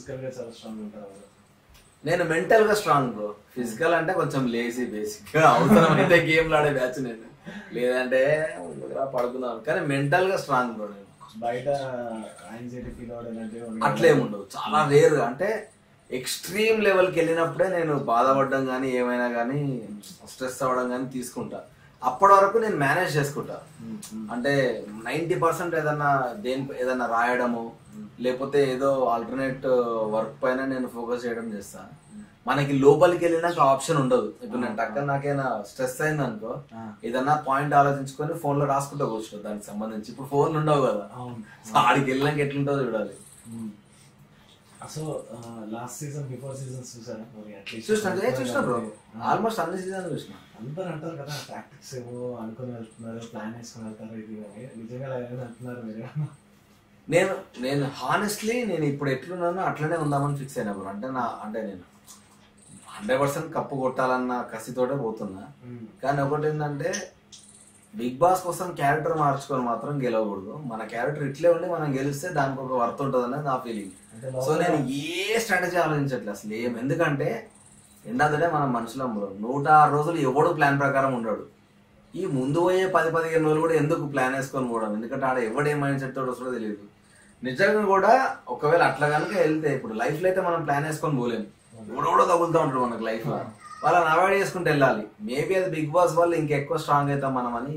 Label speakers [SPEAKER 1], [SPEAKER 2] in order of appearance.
[SPEAKER 1] Physical గా చాలా strong ఉంటారు.
[SPEAKER 2] నేను మెంటల్ గా స్ట్రాంగ్ బ్రో. ఫిజికల్ అంటే కొంచెం లేజీ బేసిక్ గా, అవసరం అయితే గేమ్లు ఆడే బ్యాచ్ నేను, లేదంటే పడుకున్నాను. కానీ మెంటల్ గా స్ట్రాంగ్ బ్రో. నేను
[SPEAKER 1] బయట యాంగ్జైటీ ఫీల్ అవ్వడం
[SPEAKER 2] అట్లేముండవు, చాలా రేర్. అంటే ఎక్స్ట్రీమ్ లెవెల్కి వెళ్ళినప్పుడే నేను బాధపడడం కానీ ఏమైనా కానీ స్ట్రెస్ అవ్వడం కానీ తీసుకుంటా. అప్పటి వరకు నేను మేనేజ్ చేసుకుంటా. అంటే 90% ఏదన్నా రాయడము, లేకపోతే ఏదో ఆల్టర్నేట్ వర్క్ పైన నేను ఫోకస్ చేయడం చేస్తా. మనకి లోపలికి వెళ్ళినాక ఆప్షన్ ఉండదు. ఇప్పుడు నేను టక్కన నాకేనా స్ట్రెస్ అయింది అనుకో, ఏదన్నా పాయింట్ ఆలోచించుకొని ఫోన్ లో రాసుకుంటా కూర్చో దానికి సంబంధించి. ఇప్పుడు ఫోన్లు ఉండవు కదా, ఆడికి వెళ్ళినాక ఎట్లుంటుందో చూడాలి.
[SPEAKER 1] So last season before seasons చూసారా?
[SPEAKER 2] చూసిన బ్రో, ఆల్మోస్ట్ అన్ని సీజన్ చూసిన.
[SPEAKER 1] అందరు అంటారు కదా టాక్టిక్స్ ఏమో అనుకుని వెళ్తున్నారు, ప్లాన్ వేసుకుని వెళ్తారు, ఇది నిజంగా అంటున్నారు మీరు?
[SPEAKER 2] నేను హానెస్ట్లీ నేను ఇప్పుడు ఎట్లున్నానో అట్లనే ఉందామని ఫిక్స్ అయినా బ్రో. అంటే నేను 100% కప్పు కొట్టాలన్న కసితోటే పోతున్నా. కానీ ఒకటి ఏంటంటే, బిగ్ బాస్ కోసం క్యారెక్టర్ మార్చుకొని మాత్రం గెలవకూడదు. మన క్యారెక్టర్ ఇట్లే ఉండి మనం గెలిస్తే దానికి ఒక వర్త్ ఉంటుంది అనేది నా ఫీలింగ్. సో నేను ఏ స్ట్రాటజీ ఆలోచించట్లేదు అసలు ఏం. ఎందుకంటే ఎండాదనే మనం మనుషులం బ్రో. 106 రోజులు ఎవడు ప్లాన్ ప్రకారం ఉండడు. ఈ ముందు పోయే 10-15 రోజులు కూడా ఎందుకు ప్లాన్ వేసుకొని పోవడం? ఎందుకంటే ఆడ ఎవడు ఏ మైండ్ సెట్ తోడు వస్తుందో తెలియదు. నిజంగా కూడా ఒకవేళ అట్లా కనుక వెళ్తే, ఇప్పుడు లైఫ్ లో అయితే మనం ప్లాన్ వేసుకొని పోలేము. ఎవడో తగులుతూ ఉంటాడు మనకు లైఫ్ లో. వాళ్ళని అవాయిడ్ చేసుకుంటూ వెళ్ళాలి. మేబీ అది బిగ్ బాస్ వల్ల ఇంకెక్కువ స్ట్రాంగ్ అవుతాం మనం అని